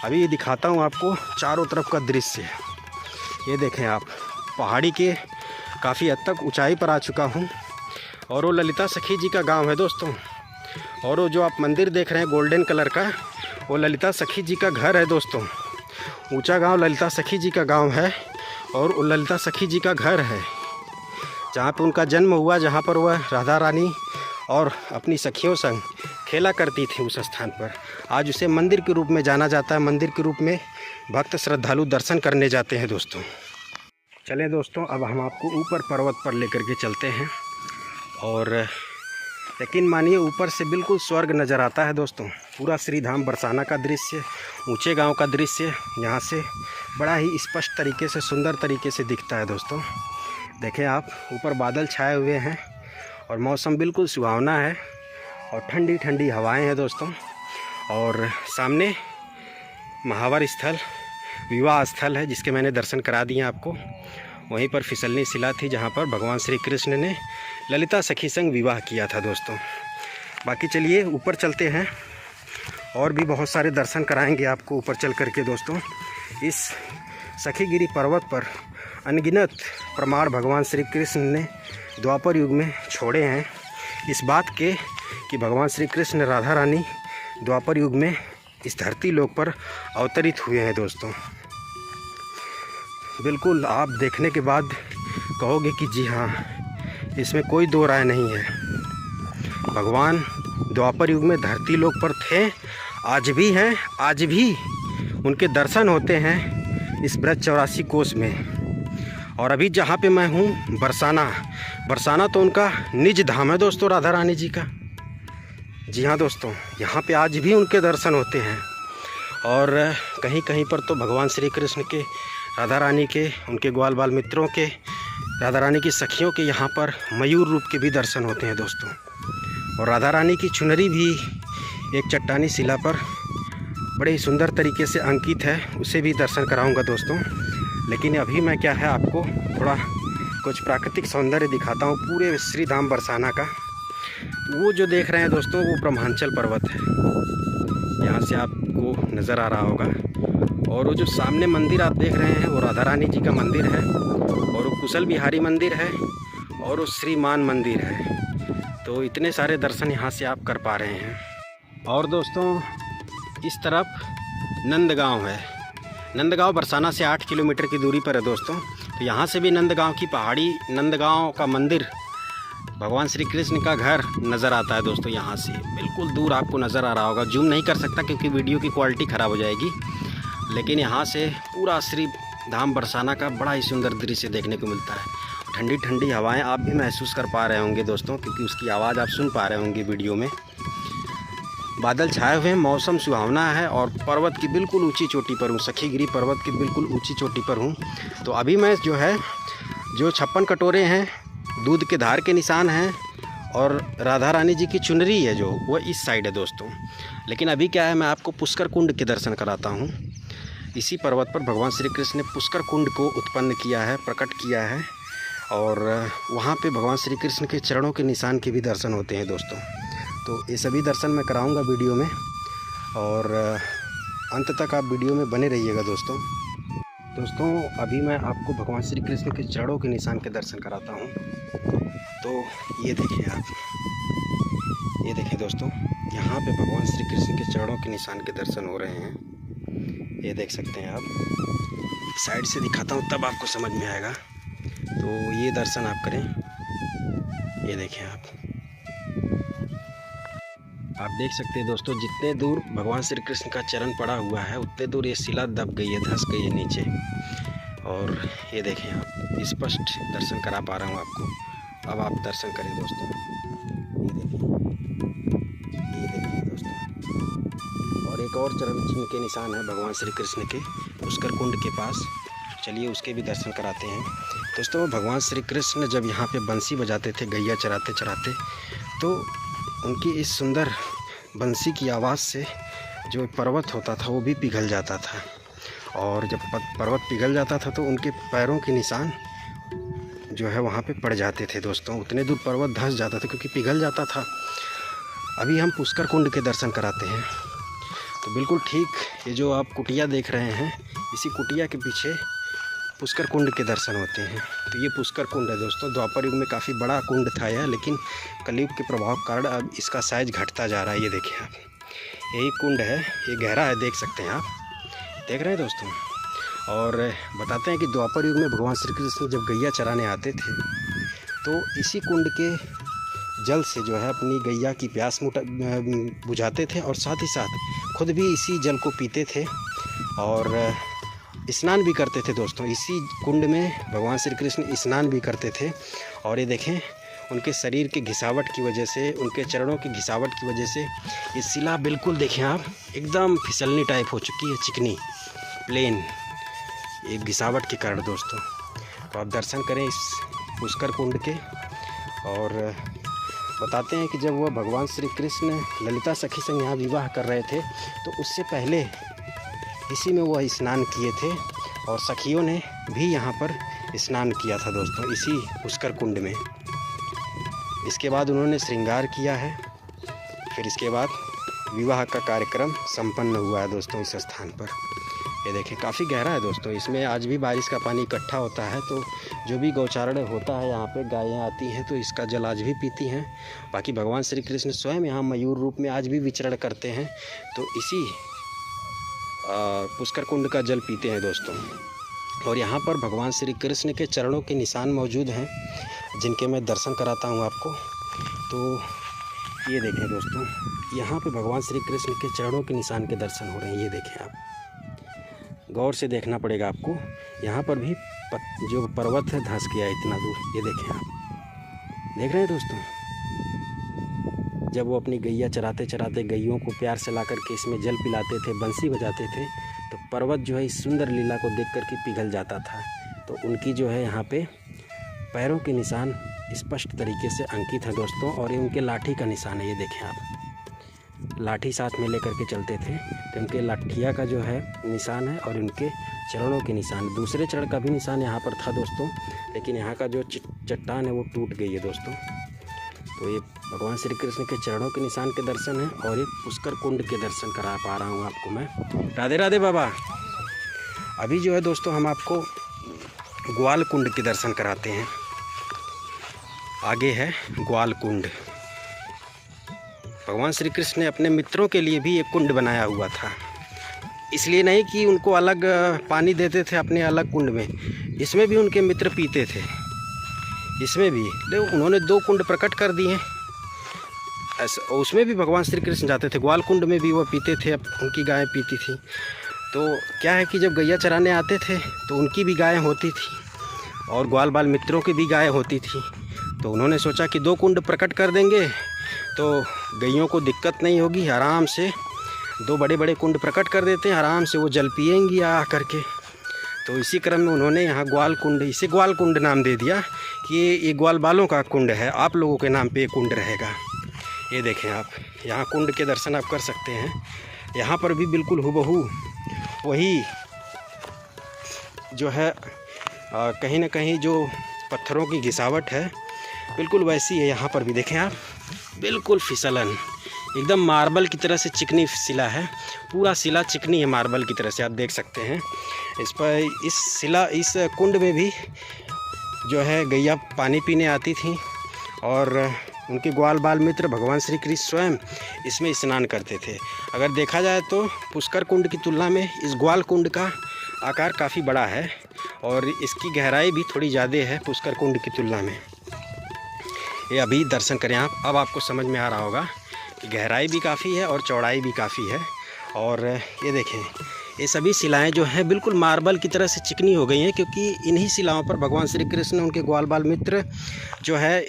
अभी ये दिखाता हूँ आपको चारों तरफ का दृश्य। ये देखें आप, पहाड़ी के काफ़ी हद तक ऊंचाई पर आ चुका हूँ। और वो ललिता सखी जी का गांव है दोस्तों। और वो जो आप मंदिर देख रहे हैं गोल्डन कलर का, वो ललिता सखी जी का घर है दोस्तों। ऊंचा गांव ललिता सखी जी का गांव है और वो ललिता सखी जी का घर है, जहाँ पर उनका जन्म हुआ, जहाँ पर वह राधा रानी और अपनी सखियों संग खेला करती थी। उस स्थान पर आज उसे मंदिर के रूप में जाना जाता है। मंदिर के रूप में भक्त श्रद्धालु दर्शन करने जाते हैं दोस्तों। चलें दोस्तों, अब हम आपको ऊपर पर्वत पर लेकर के चलते हैं। और यकीन मानिए ऊपर से बिल्कुल स्वर्ग नज़र आता है दोस्तों। पूरा श्री धाम बरसाना का दृश्य, ऊंचे गांव का दृश्य यहाँ से बड़ा ही स्पष्ट तरीके से, सुंदर तरीके से दिखता है दोस्तों। देखें आप, ऊपर बादल छाए हुए हैं और मौसम बिल्कुल सुहावना है और ठंडी ठंडी हवाएं हैं दोस्तों। और सामने महावर स्थल, विवाह स्थल है, जिसके मैंने दर्शन करा दिए आपको। वहीं पर फिसलनी शिला थी, जहाँ पर भगवान श्री कृष्ण ने ललिता सखी संग विवाह किया था दोस्तों। बाकी चलिए ऊपर चलते हैं, और भी बहुत सारे दर्शन कराएंगे आपको ऊपर चल करके दोस्तों। इस सखीगिरी पर्वत पर अनगिनत प्रमाण भगवान श्री कृष्ण ने द्वापर युग में छोड़े हैं, इस बात के कि भगवान श्री कृष्ण राधा रानी द्वापर युग में इस धरती लोक पर अवतरित हुए हैं दोस्तों। बिल्कुल आप देखने के बाद कहोगे कि जी हाँ, इसमें कोई दो राय नहीं है। भगवान द्वापर युग में धरती लोक पर थे, आज भी हैं, आज भी उनके दर्शन होते हैं इस ब्रज 84 कोस में। और अभी जहाँ पे मैं हूँ बरसाना तो उनका निज धाम है दोस्तों, राधा रानी जी का। जी हाँ दोस्तों, यहाँ पे आज भी उनके दर्शन होते हैं। और कहीं कहीं पर तो भगवान श्री कृष्ण के, राधा रानी के, उनके ग्वाल बाल मित्रों के, राधा रानी की सखियों के यहाँ पर मयूर रूप के भी दर्शन होते हैं दोस्तों। और राधा रानी की चुनरी भी एक चट्टानी शिला पर बड़े ही सुंदर तरीके से अंकित है, उसे भी दर्शन कराऊंगा दोस्तों। लेकिन अभी मैं क्या है, आपको थोड़ा कुछ प्राकृतिक सौंदर्य दिखाता हूँ पूरे श्री धाम बरसाना का। वो जो देख रहे हैं दोस्तों, वो ब्रह्मांचल पर्वत है, यहाँ से आपको नज़र आ रहा होगा। और वो जो सामने मंदिर आप देख रहे हैं, वो राधा रानी जी का मंदिर है, और वो कुशल बिहारी मंदिर है, और वो श्रीमान मंदिर है। तो इतने सारे दर्शन यहाँ से आप कर पा रहे हैं। और दोस्तों इस तरफ नंदगांव है। नंदगांव बरसाना से 8 किलोमीटर की दूरी पर है दोस्तों। तो यहाँ से भी नंदगांव की पहाड़ी, नंदगांव का मंदिर, भगवान श्री कृष्ण का घर नज़र आता है दोस्तों। यहाँ से बिल्कुल दूर आपको नज़र आ रहा होगा, जूम नहीं कर सकता क्योंकि वीडियो की क्वालिटी ख़राब हो जाएगी। लेकिन यहाँ से पूरा श्री धाम बरसाना का बड़ा ही सुंदर दृश्य देखने को मिलता है। ठंडी ठंडी हवाएं आप भी महसूस कर पा रहे होंगे दोस्तों, क्योंकि उसकी आवाज़ आप सुन पा रहे होंगे वीडियो में। बादल छाए हुए हैं, मौसम सुहावना है, और पर्वत की बिल्कुल ऊंची चोटी पर हूँ, सखीगिरी पर्वत की बिल्कुल ऊंची चोटी पर हूँ। तो अभी मैं जो 56 कटोरे हैं, दूध के धार के निशान हैं, और राधा रानी जी की चुनरी है जो, वो इस साइड है दोस्तों। लेकिन अभी क्या है, मैं आपको पुष्कर कुंड के दर्शन कराता हूँ। इसी पर्वत पर भगवान श्री कृष्ण ने पुष्कर कुंड को उत्पन्न किया है, प्रकट किया है, और वहाँ पे भगवान श्री कृष्ण के चरणों के निशान के भी दर्शन होते हैं दोस्तों। तो ये सभी दर्शन मैं कराऊंगा वीडियो में, और अंत तक आप वीडियो में बने रहिएगा दोस्तों। अभी मैं आपको भगवान श्री कृष्ण के चरणों के निशान के दर्शन कराता हूँ। तो ये देखिए आप, ये देखिए दोस्तों, यहाँ पे भगवान श्री कृष्ण के चरणों के निशान के दर्शन हो रहे हैं। ये देख सकते हैं आप। साइड से दिखाता हूँ तब आपको समझ में आएगा। तो ये दर्शन आप करें। ये देखें आप देख सकते हैं दोस्तों, जितने दूर भगवान श्री कृष्ण का चरण पड़ा हुआ है, उतने दूर ये शिला दब गई है, धंस गई है नीचे। और ये देखें आप, स्पष्ट दर्शन करा पा रहा हूँ आपको। अब आप दर्शन करें दोस्तों। ये देखिए दोस्तों, और एक और चरण चिन्ह के निशान है भगवान श्री कृष्ण के पुष्कर कुंड के पास। चलिए उसके भी दर्शन कराते हैं दोस्तों। भगवान श्री कृष्ण जब यहाँ पे बंसी बजाते थे गैया चराते चराते, तो उनकी इस सुंदर बंसी की आवाज़ से जो पर्वत होता था वो भी पिघल जाता था। और जब पर्वत पिघल जाता था तो उनके पैरों के निशान जो है वहाँ पे पड़ जाते थे दोस्तों। उतने दूर पर्वत धंस जाता था क्योंकि पिघल जाता था। अभी हम पुष्कर कुंड के दर्शन कराते हैं। तो बिल्कुल ठीक, ये जो आप कुटिया देख रहे हैं, इसी कुटिया के पीछे पुष्कर कुंड के दर्शन होते हैं। तो ये पुष्कर कुंड है दोस्तों। द्वापर युग में काफ़ी बड़ा कुंड था यह, लेकिन कलयुग के प्रभाव के कारण अब इसका साइज घटता जा रहा है। ये देखिए आप, यही कुंड है, ये गहरा है, देख सकते हैं आप, देख रहे हैं दोस्तों। और बताते हैं कि द्वापर युग में भगवान श्री कृष्ण जब गैया चराने आते थे, तो इसी कुंड के जल से जो है अपनी गैया की प्यास बुझाते थे, और साथ ही साथ खुद भी इसी जल को पीते थे और स्नान भी करते थे दोस्तों। इसी कुंड में भगवान श्री कृष्ण स्नान भी करते थे। और ये देखें, उनके शरीर के घिसावट की वजह से, उनके चरणों की घिसावट की वजह से ये शिला बिल्कुल देखें आप, एकदम फिसलनी टाइप हो चुकी है, चिकनी प्लेन, ये घिसावट के कारण दोस्तों। तो आप दर्शन करें इस पुष्कर कुंड के। और बताते हैं कि जब वह भगवान श्री कृष्ण ललिता सखी संग यहाँ विवाह कर रहे थे, तो उससे पहले इसी में वह स्नान किए थे, और सखियों ने भी यहाँ पर स्नान किया था दोस्तों, इसी पुष्कर कुंड में। इसके बाद उन्होंने श्रृंगार किया है, फिर इसके बाद विवाह का कार्यक्रम संपन्न हुआ है दोस्तों इस स्थान पर। ये देखिए, काफ़ी गहरा है दोस्तों। इसमें आज भी बारिश का पानी इकट्ठा होता है, तो जो भी गौचारण होता है यहाँ पे, गायें आती हैं तो इसका जल आज भी पीती हैं। बाकी भगवान श्री कृष्ण स्वयं यहाँ मयूर रूप में आज भी विचरण करते हैं। तो इसी पुष्कर कुंड का जल पीते हैं दोस्तों। और यहाँ पर भगवान श्री कृष्ण के चरणों के निशान मौजूद हैं, जिनके मैं दर्शन कराता हूँ आपको। तो ये देखें दोस्तों, यहाँ पे भगवान श्री कृष्ण के चरणों के निशान के दर्शन हो रहे हैं। ये देखें आप, गौर से देखना पड़ेगा आपको। यहाँ पर भी जो पर्वत है धंस गया इतना दूर, ये देखें आप, देख रहे हैं दोस्तों। जब वो अपनी गैया चराते चराते गैयों को प्यार से ला करके इसमें जल पिलाते थे, बंसी बजाते थे, तो पर्वत जो है इस सुंदर लीला को देख करके पिघल जाता था। तो उनकी जो है यहाँ पे पैरों के निशान स्पष्ट तरीके से अंकित हैं दोस्तों। और ये उनके लाठी का निशान है, ये देखें आप, लाठी साथ में लेकर के चलते थे, तो उनके लाठिया का जो है निशान है और उनके चरणों के निशान। दूसरे चरण का भी निशान यहाँ पर था दोस्तों, लेकिन यहाँ का जो चट्टान है वो टूट गई है दोस्तों। तो ये भगवान श्री कृष्ण के चरणों के निशान के दर्शन हैं और ये पुष्कर कुंड के दर्शन करा पा रहा हूँ आपको मैं। राधे राधे बाबा। अभी जो है दोस्तों हम आपको ग्वाल कुंड के दर्शन कराते हैं। आगे है ग्वाल कुंड। भगवान श्री कृष्ण ने अपने मित्रों के लिए भी एक कुंड बनाया हुआ था, इसलिए नहीं कि उनको अलग पानी देते थे अपने अलग कुंड में, इसमें भी उनके मित्र पीते थे, इसमें भी। लेकिन उन्होंने 2 कुंड प्रकट कर दिए, ऐसा उसमें भी भगवान श्री कृष्ण जाते थे। ग्वाल कुंड में भी वो पीते थे, उनकी गायें पीती थी। तो क्या है कि जब गैया चराने आते थे तो उनकी भी गायें होती थी और ग्वाल बाल मित्रों की भी गायें होती थी। तो उन्होंने सोचा कि 2 कुंड प्रकट कर देंगे तो गैयों को दिक्कत नहीं होगी, आराम से 2 बड़े बड़े कुंड प्रकट कर देते हैं, आराम से वो जल पिएंगी आ करके। तो इसी क्रम में उन्होंने यहाँ ग्वाल कुंड, इसे ग्वाल कुंड नाम दे दिया कि ये ग्वाल बालों का कुंड है, आप लोगों के नाम पे ये कुंड रहेगा। ये देखें आप, यहाँ कुंड के दर्शन आप कर सकते हैं। यहाँ पर भी बिल्कुल हुबहू वही जो है कहीं ना कहीं जो पत्थरों की घिसावट है बिल्कुल वैसी है। यहाँ पर भी देखें आप, बिल्कुल फिसलन, एकदम मार्बल की तरह से चिकनी शिला है, पूरा शिला चिकनी है मार्बल की तरह से, आप देख सकते हैं। इस पर इस कुंड में भी जो है गैया पानी पीने आती थी और उनके ग्वाल बाल मित्र भगवान श्री कृष्ण स्वयं इसमें स्नान करते थे। अगर देखा जाए तो पुष्कर कुंड की तुलना में इस ग्वाल कुंड का आकार काफ़ी बड़ा है और इसकी गहराई भी थोड़ी ज़्यादा है पुष्कर कुंड की तुलना में। ये अभी दर्शन करें आप, अब आपको समझ में आ रहा होगा कि गहराई भी काफ़ी है और चौड़ाई भी काफ़ी है। और ये देखें, ये सभी शिलाएं जो हैं बिल्कुल मार्बल की तरह से चिकनी हो गई हैं, क्योंकि इन्हीं शिलाओं पर भगवान श्री कृष्ण उनके ग्वाल बाल मित्र जो है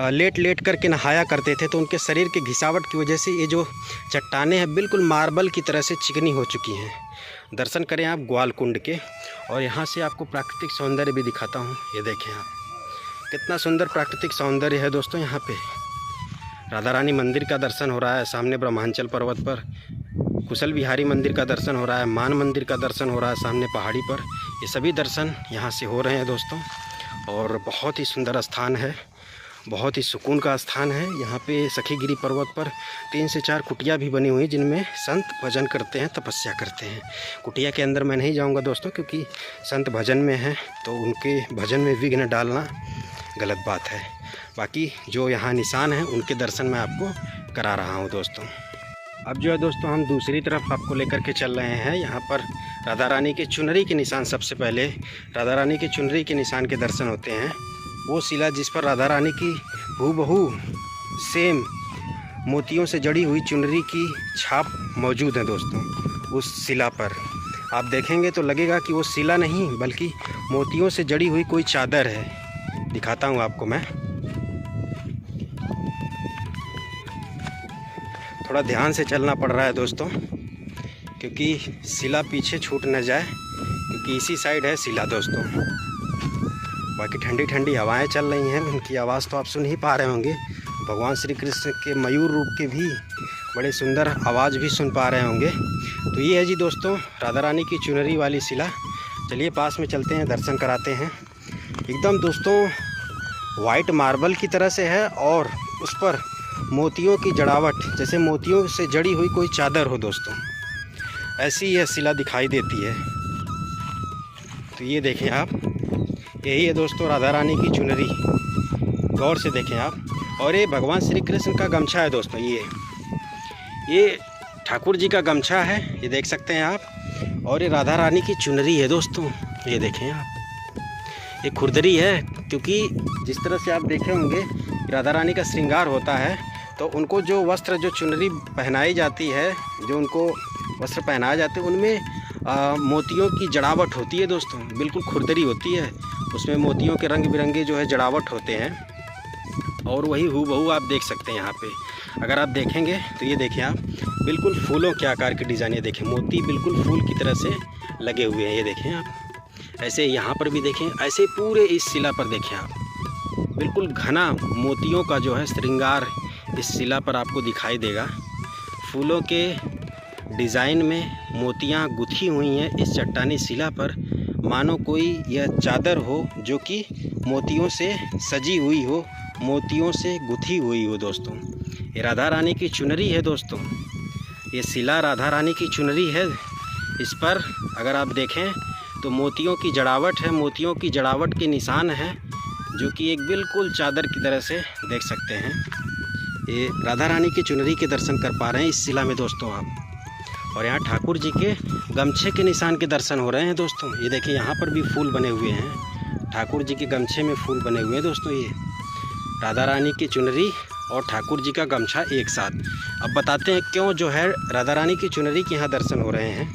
लेट लेट करके नहाया करते थे। तो उनके शरीर के घिसावट की वजह से ये जो चट्टानें हैं बिल्कुल मार्बल की तरह से चिकनी हो चुकी हैं। दर्शन करें आप ग्वाल कुंड के। और यहाँ से आपको प्राकृतिक सौंदर्य भी दिखाता हूँ। ये देखें आप, कितना सुंदर प्राकृतिक सौंदर्य है दोस्तों। यहाँ पे राधा रानी मंदिर का दर्शन हो रहा है, सामने ब्रह्मांचल पर्वत पर कुशल विहारी मंदिर का दर्शन हो रहा है, मान मंदिर का दर्शन हो रहा है सामने पहाड़ी पर। ये सभी दर्शन यहाँ से हो रहे हैं दोस्तों। और बहुत ही सुंदर स्थान है, बहुत ही सुकून का स्थान है। यहाँ पे सखीगिरी पर्वत पर 3 से 4 कुटिया भी बनी हुई हैं, जिनमें संत भजन करते हैं, तपस्या करते हैं। कुटिया के अंदर मैं नहीं जाऊँगा दोस्तों, क्योंकि संत भजन में हैं तो उनके भजन में विघ्न डालना गलत बात है। बाकी जो यहाँ निशान हैं उनके दर्शन मैं आपको करा रहा हूँ दोस्तों। अब जो है दोस्तों हम दूसरी तरफ आपको लेकर के चल रहे हैं। यहाँ पर राधा रानी के चुनरी के निशान, सबसे पहले राधा रानी के चुनरी के निशान के दर्शन होते हैं। वो शिला जिस पर राधा रानी की हूबहू सेम मोतियों से जड़ी हुई चुनरी की छाप मौजूद है दोस्तों। उस शिला पर आप देखेंगे तो लगेगा कि वो शिला नहीं बल्कि मोतियों से जड़ी हुई कोई चादर है। दिखाता हूँ आपको मैं, थोड़ा ध्यान से चलना पड़ रहा है दोस्तों, क्योंकि शिला पीछे छूट न जाए, क्योंकि इसी साइड है शिला दोस्तों। बाकी ठंडी ठंडी हवाएं चल रही हैं, उनकी आवाज़ तो आप सुन ही पा रहे होंगे। भगवान श्री कृष्ण के मयूर रूप के भी बड़े सुंदर आवाज़ भी सुन पा रहे होंगे। तो ये है जी दोस्तों राधा रानी की चुनरी वाली शिला। चलिए पास में चलते हैं, दर्शन कराते हैं। एकदम दोस्तों वाइट मार्बल की तरह से है और उस पर मोतियों की जड़ावट, जैसे मोतियों से जड़ी हुई कोई चादर हो दोस्तों, ऐसी यह शिला दिखाई देती है। तो ये देखें आप, यही है दोस्तों राधा रानी की चुनरी, गौर से देखें आप। और ये भगवान श्री कृष्ण का गमछा है दोस्तों। ये ठाकुर जी का गमछा है, ये देख सकते हैं आप। और ये राधा रानी की चुनरी है दोस्तों, ये देखें आप। ये खुरदरी है, क्योंकि जिस तरह से आप देखे होंगे राधा रानी का श्रृंगार होता है, तो उनको जो वस्त्र, जो चुनरी पहनाई जाती है, जो उनको वस्त्र पहनाए जाते हैं, उनमें मोतियों की जड़ावट होती है दोस्तों, बिल्कुल खुरदरी होती है। उसमें मोतियों के रंग बिरंगे जो है जड़ावट होते हैं, और वही हूबहू आप देख सकते हैं यहाँ पे। अगर आप देखेंगे तो ये देखें आप, बिल्कुल फूलों के आकार की डिज़ाइन, ये देखें मोती बिल्कुल फूल की तरह से लगे हुए हैं, ये देखें आप। ऐसे यहाँ पर भी देखें, ऐसे पूरे इस शिला पर देखें आप, बिल्कुल घना मोतियों का जो है श्रृंगार इस शिला पर आपको दिखाई देगा। फूलों के डिज़ाइन में मोतियाँ गुथी हुई हैं इस चट्टानी शिला पर, मानो कोई यह चादर हो जो कि मोतियों से सजी हुई हो, मोतियों से गुथी हुई हो दोस्तों। ये राधा रानी की चुनरी है दोस्तों, ये शिला राधा रानी की चुनरी है। इस पर अगर आप देखें तो मोतियों की जड़ावट है, मोतियों की जड़ावट के निशान हैं, जो कि एक बिल्कुल चादर की तरह से देख सकते हैं। ये राधा रानी की चुनरी के दर्शन कर पा रहे हैं इस शिला में दोस्तों आप। और यहाँ ठाकुर जी के गमछे के निशान के दर्शन हो रहे हैं दोस्तों। ये देखिए यहाँ पर भी फूल बने हुए हैं, ठाकुर जी के गमछे में फूल बने हुए हैं दोस्तों। ये राधा रानी की चुनरी और ठाकुर जी का गमछा एक साथ। अब बताते हैं क्यों जो है राधा रानी की चुनरी के यहाँ दर्शन हो रहे हैं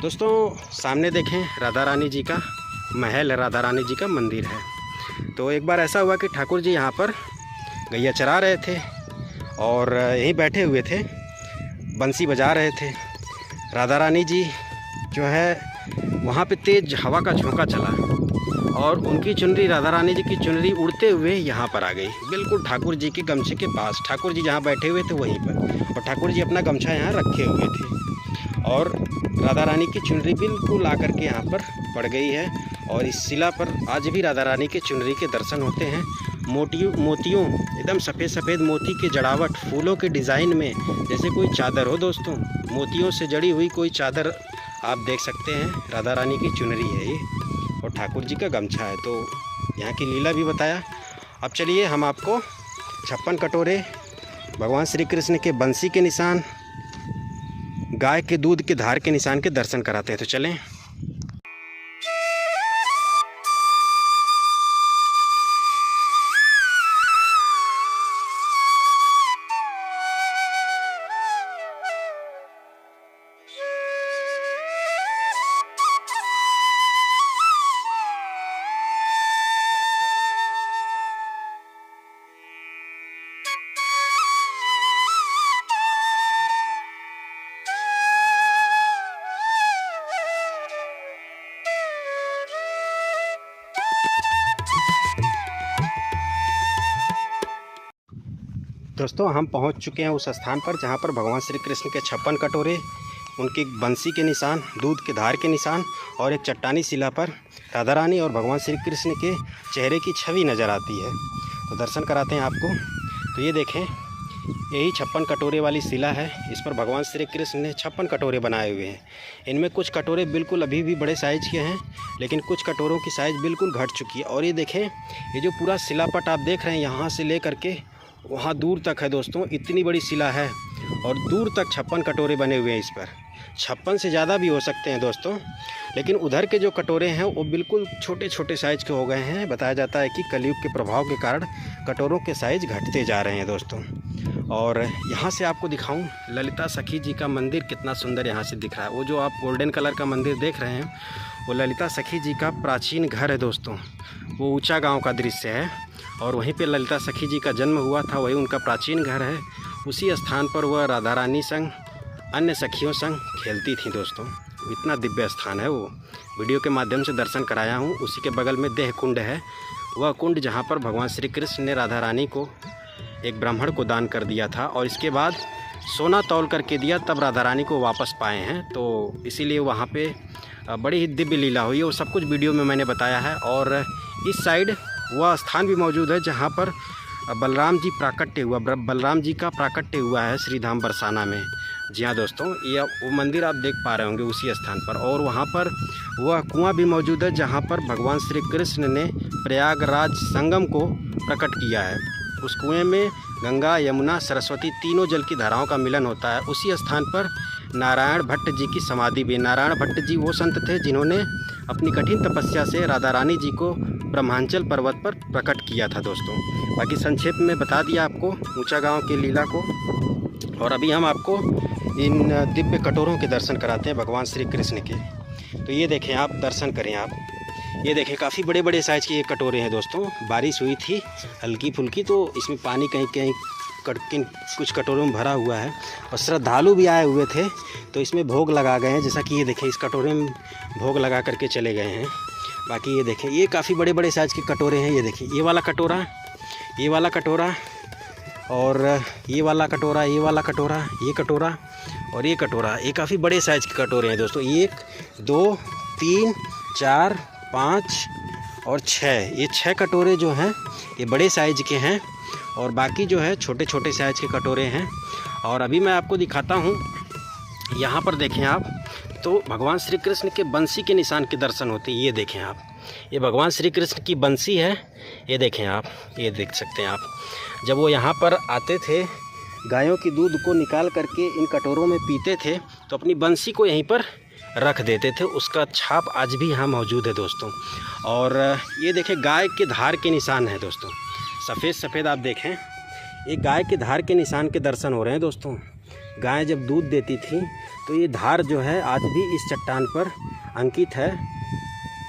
दोस्तों। सामने देखें राधा रानी जी का महल है, राधा रानी जी का मंदिर है। तो एक बार ऐसा हुआ कि ठाकुर जी यहाँ पर गैया चरा रहे थे और यहीं बैठे हुए थे, बंसी बजा रहे थे। राधा रानी जी जो है वहाँ पे तेज़ हवा का झोंका चला और उनकी चुनरी, राधा रानी जी की चुनरी उड़ते हुए यहाँ पर आ गई, बिल्कुल ठाकुर जी के गमछे के पास। ठाकुर जी जहाँ बैठे हुए थे वहीं पर, और ठाकुर जी अपना गमछा यहाँ रखे हुए थे, और राधा रानी की चुनरी बिल्कुल आकर के यहाँ पर पड़ गई है। और इस शिला पर आज भी राधा रानी के चुनरी के दर्शन होते हैं। मोतियों एकदम सफ़ेद सफ़ेद मोती के जड़ावट, फूलों के डिज़ाइन में, जैसे कोई चादर हो दोस्तों, मोतियों से जड़ी हुई कोई चादर आप देख सकते हैं। राधा रानी की चुनरी है ये, और ठाकुर जी का गमछा है। तो यहाँ की लीला भी बताया। अब चलिए हम आपको 56 कटोरे, भगवान श्री कृष्ण के बंसी के निशान, गाय के दूध के धार के निशान के दर्शन कराते हैं। तो चलें। दोस्तों हम पहुंच चुके हैं उस स्थान पर जहां पर भगवान श्री कृष्ण के 56 कटोरे, उनकी बंसी के निशान, दूध के धार के निशान, और एक चट्टानी शिला पर राधा रानी और भगवान श्री कृष्ण के चेहरे की छवि नज़र आती है। तो दर्शन कराते हैं आपको। तो ये देखें, यही 56 कटोरे वाली शिला है। इस पर भगवान श्री कृष्ण ने 56 कटोरे बनाए हुए हैं। इनमें कुछ कटोरे बिल्कुल अभी भी बड़े साइज़ के हैं, लेकिन कुछ कटोरों की साइज़ बिल्कुल घट चुकी है। और ये देखें, ये जो पूरा शिलापट आप देख रहे हैं, यहाँ से ले करके वहाँ दूर तक है दोस्तों, इतनी बड़ी शिला है, और दूर तक 56 कटोरे बने हुए हैं। इस पर 56 से ज़्यादा भी हो सकते हैं दोस्तों, लेकिन उधर के जो कटोरे हैं वो बिल्कुल छोटे छोटे साइज़ के हो गए हैं। बताया जाता है कि कलयुग के प्रभाव के कारण कटोरों के साइज़ घटते जा रहे हैं दोस्तों। और यहाँ से आपको दिखाऊं, ललिता सखी जी का मंदिर कितना सुंदर यहाँ से दिख रहा है। वो जो आप गोल्डन कलर का मंदिर देख रहे हैं, वो ललिता सखी जी का प्राचीन घर है दोस्तों। वो ऊंचा गांव का दृश्य है, और वहीं पे ललिता सखी जी का जन्म हुआ था, वही उनका प्राचीन घर है। उसी स्थान पर वह राधा रानी संग, अन्य सखियों संग खेलती थी दोस्तों। इतना दिव्य स्थान है वो, वीडियो के माध्यम से दर्शन कराया हूँ। उसी के बगल में देह कुंड है, वह कुंड जहाँ पर भगवान श्री कृष्ण ने राधा रानी को एक ब्राह्मण को दान कर दिया था, और इसके बाद सोना तौल करके दिया, तब राधा रानी को वापस पाए हैं। तो इसीलिए वहाँ पे बड़ी ही दिव्य लीला हुई है, वो सब कुछ वीडियो में मैंने बताया है। और इस साइड वह स्थान भी मौजूद है जहाँ पर बलराम जी प्राकट्य हुआ, बलराम जी का प्राकट्य हुआ है श्रीधाम बरसाना में। जी हाँ दोस्तों, ये वो मंदिर आप देख पा रहे होंगे उसी स्थान पर। और वहाँ पर वह कुआं भी मौजूद है जहाँ पर भगवान श्री कृष्ण ने प्रयागराज संगम को प्रकट किया है। उस कुएं में गंगा, यमुना, सरस्वती तीनों जल की धाराओं का मिलन होता है। उसी स्थान पर नारायण भट्ट जी की समाधि भी। नारायण भट्ट जी वो संत थे जिन्होंने अपनी कठिन तपस्या से राधा रानी जी को ब्रह्मांचल पर्वत पर प्रकट किया था दोस्तों। बाकी संक्षेप में बता दिया आपको ऊंचा गांव की लीला को। और अभी हम आपको इन दिव्य कटोरों के दर्शन कराते हैं भगवान श्री कृष्ण के। तो ये देखें आप, दर्शन करें आप। ये देखें काफ़ी बड़े बड़े साइज़ के ये कटोरे हैं दोस्तों। बारिश हुई थी हल्की फुल्की तो इसमें पानी कहीं कहीं कुछ कटोरों में भरा हुआ है। और श्रद्धालु भी आए हुए थे तो इसमें भोग लगा गए हैं। जैसा कि ये देखें इस कटोरे में भोग लगा करके चले गए हैं। बाकी ये देखें ये काफ़ी बड़े बड़े साइज़ के कटोरे हैं। ये देखिए ये वाला कटोरा, ये वाला कटोरा, और ये वाला कटोरा, ये वाला कटोरा, ये कटोरा और ये कटोरा। ये काफ़ी बड़े साइज़ के कटोरे हैं दोस्तों। 1 2 3 4 5 और 6, ये 6 कटोरे जो हैं ये बड़े साइज़ के हैं और बाकी जो है छोटे छोटे साइज़ के कटोरे हैं। और अभी मैं आपको दिखाता हूँ, यहाँ पर देखें आप तो भगवान श्री कृष्ण के बंसी के निशान के दर्शन होते हैं। ये देखें आप, ये भगवान श्री कृष्ण की बंसी है। ये देखें आप, ये देख सकते हैं आप। जब वो यहाँ पर आते थे गायों की दूध को निकाल करके इन कटोरों में पीते थे तो अपनी बंसी को यहीं पर रख देते थे। उसका छाप आज भी यहाँ मौजूद है दोस्तों। और ये देखें गाय के धार के निशान हैं दोस्तों। सफ़ेद सफ़ेद आप देखें, ये गाय के धार के निशान के दर्शन हो रहे हैं दोस्तों। गाय जब दूध देती थी तो ये धार जो है आज भी इस चट्टान पर अंकित है,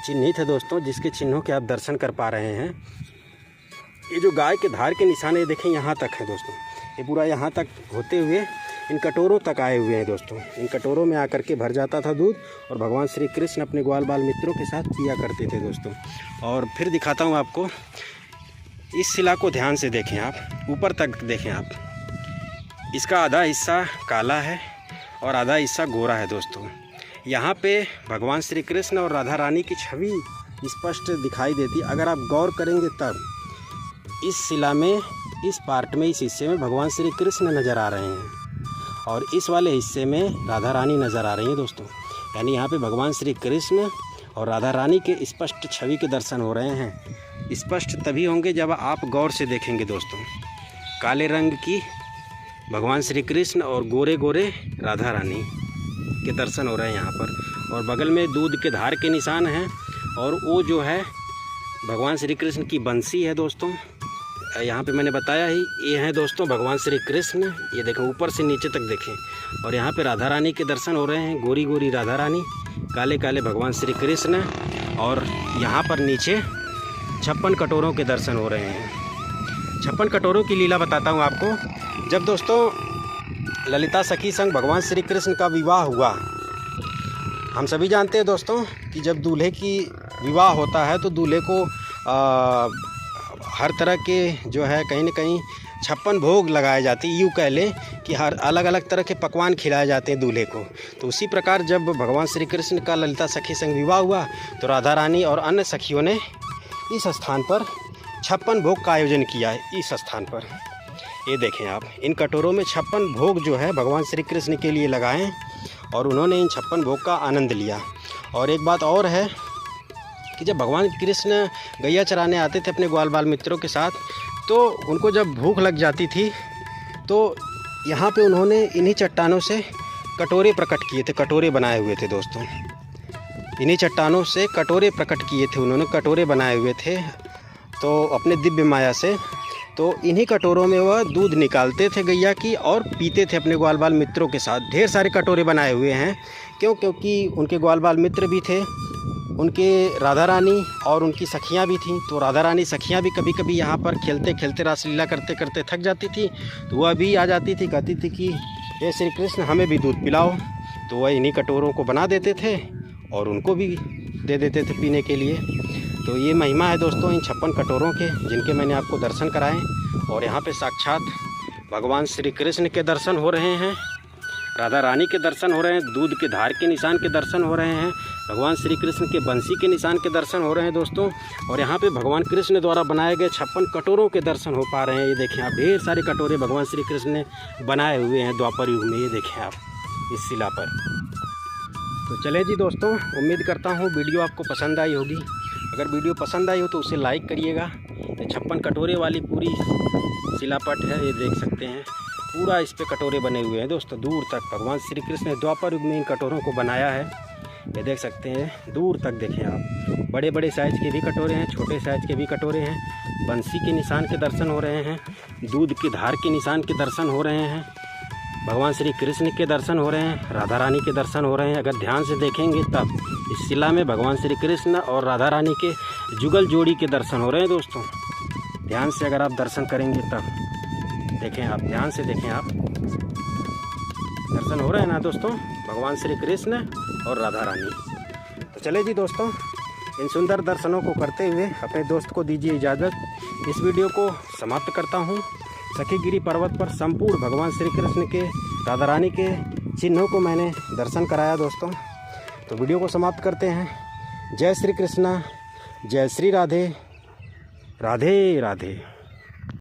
चिन्हित है दोस्तों, जिसके चिन्हों के आप दर्शन कर पा रहे हैं। ये जो गाय के धार के निशान ये देखें यहाँ तक है दोस्तों। ये पूरा यहाँ तक होते हुए इन कटोरों तक आए हुए हैं दोस्तों। इन कटोरों में आकर के भर जाता था दूध और भगवान श्री कृष्ण अपने ग्वाल बाल मित्रों के साथ पिया करते थे दोस्तों। और फिर दिखाता हूँ आपको, इस शिला को ध्यान से देखें आप, ऊपर तक देखें आप। इसका आधा हिस्सा काला है और आधा हिस्सा गोरा है दोस्तों। यहाँ पे भगवान श्री कृष्ण और राधा रानी की छवि स्पष्ट दिखाई देती। अगर आप गौर करेंगे तब इस शिला में, इस पार्ट में, इस हिस्से में भगवान श्री कृष्ण नज़र आ रहे हैं और इस वाले हिस्से में राधा रानी नज़र आ रही हैं दोस्तों। यानी यहाँ पे भगवान श्री कृष्ण और राधा रानी के स्पष्ट छवि के दर्शन हो रहे हैं। स्पष्ट तभी होंगे जब आप गौर से देखेंगे दोस्तों। काले रंग की भगवान श्री कृष्ण और गोरे गोरे राधा रानी के दर्शन हो रहे हैं यहाँ पर। और बगल में दूध के धार के निशान हैं और वो जो है भगवान श्री कृष्ण की बंसी है दोस्तों। यहाँ पे मैंने बताया ही, ये हैं दोस्तों भगवान श्री कृष्ण। ये देखें ऊपर से नीचे तक देखें। और यहाँ पे राधा रानी के दर्शन हो रहे हैं, गोरी गोरी राधा रानी, काले काले भगवान श्री कृष्ण। और यहाँ पर नीचे 56 कटोरों के दर्शन हो रहे हैं। 56 कटोरों की लीला बताता हूँ आपको। जब दोस्तों ललिता सखी संग भगवान श्री कृष्ण का विवाह हुआ, हम सभी जानते हैं दोस्तों कि जब दूल्हे की विवाह होता है तो दूल्हे को हर तरह के जो है कहीं ना कहीं 56 भोग लगाए जाते हैं। यूँ कह लें कि हर अलग अलग तरह के पकवान खिलाए जाते हैं दूल्हे को। तो उसी प्रकार जब भगवान श्री कृष्ण का ललिता सखी संग विवाह हुआ तो राधा रानी और अन्य सखियों ने इस स्थान पर 56 भोग का आयोजन किया है। इस स्थान पर ये देखें आप, इन कटोरों में 56 भोग जो है भगवान श्री कृष्ण के लिए लगाएं और उन्होंने इन 56 भोग का आनंद लिया। और एक बात और है कि जब भगवान कृष्ण गैया चराने आते थे अपने ग्वाल बाल मित्रों के साथ, तो उनको जब भूख लग जाती थी तो यहाँ पे उन्होंने इन्हीं चट्टानों से कटोरे प्रकट किए थे, कटोरे बनाए हुए थे दोस्तों। इन्हीं चट्टानों से कटोरे प्रकट किए थे उन्होंने, कटोरे बनाए हुए थे तो अपने दिव्य माया से। तो इन्हीं कटोरों में वह दूध निकालते थे गैया की और पीते थे अपने ग्वाल बाल मित्रों के साथ। ढेर सारे कटोरे बनाए हुए हैं, क्योंकि उनके ग्वाल बाल मित्र भी थे, उनके राधा रानी और उनकी सखियां भी थीं। तो राधा रानी सखियां भी कभी कभी यहाँ पर खेलते खेलते रासलीला करते करते थक जाती थी, तो वह भी आ जाती थी, कहती थी कि हे श्री कृष्ण हमें भी दूध पिलाओ। तो वह इन्हीं कटोरों को बना देते थे और उनको भी दे देते थे पीने के लिए। तो ये महिमा है दोस्तों इन 56 कटोरों के, जिनके मैंने आपको दर्शन कराए। और यहाँ पे साक्षात भगवान श्री कृष्ण के दर्शन हो रहे हैं, राधा रानी के दर्शन हो रहे हैं, दूध के धार के निशान के दर्शन हो रहे हैं, भगवान श्री कृष्ण के बंसी के निशान के दर्शन हो रहे हैं दोस्तों। और यहाँ पे भगवान कृष्ण द्वारा बनाए गए 56 कटोरों के दर्शन हो पा रहे हैं। ये देखें आप, ढेर सारे कटोरे भगवान श्री कृष्ण ने बनाए हुए हैं द्वापर युग में। ये देखें आप इस शिला पर। तो चलें जी दोस्तों, उम्मीद करता हूँ वीडियो आपको पसंद आई होगी। अगर वीडियो पसंद आई हो तो उसे लाइक करिएगा। ये 56 कटोरे वाली पूरी शिलापट है, ये देख सकते हैं। पूरा इस पे कटोरे बने हुए हैं दोस्तों, दूर तक भगवान श्री कृष्ण ने द्वापर युग में इन कटोरों को बनाया है। ये देख सकते हैं, दूर तक देखें आप। बड़े बड़े साइज़ के भी कटोरे हैं, छोटे साइज़ के भी कटोरे हैं। बंसी के निशान के दर्शन हो रहे हैं, दूध की धार के निशान के दर्शन हो रहे हैं, भगवान श्री कृष्ण के दर्शन हो रहे हैं, राधा रानी के दर्शन हो रहे हैं। अगर ध्यान से देखेंगे तब इस शिला में भगवान श्री कृष्ण और राधा रानी के जुगल जोड़ी के दर्शन हो रहे हैं दोस्तों। ध्यान से अगर आप दर्शन करेंगे तब देखें आप, ध्यान से देखें आप, दर्शन हो रहे हैं ना दोस्तों, भगवान श्री कृष्ण और राधा रानी। तो चले जी दोस्तों, इन सुंदर दर्शनों को करते हुए अपने दोस्त को दीजिए इजाज़त। इस वीडियो को समाप्त करता हूँ। सखीगिरी पर्वत पर संपूर्ण भगवान श्री कृष्ण के, राधा रानी के चिन्हों को मैंने दर्शन कराया दोस्तों। तो वीडियो को समाप्त करते हैं। जय श्री कृष्णा, जय श्री राधे, राधे राधे।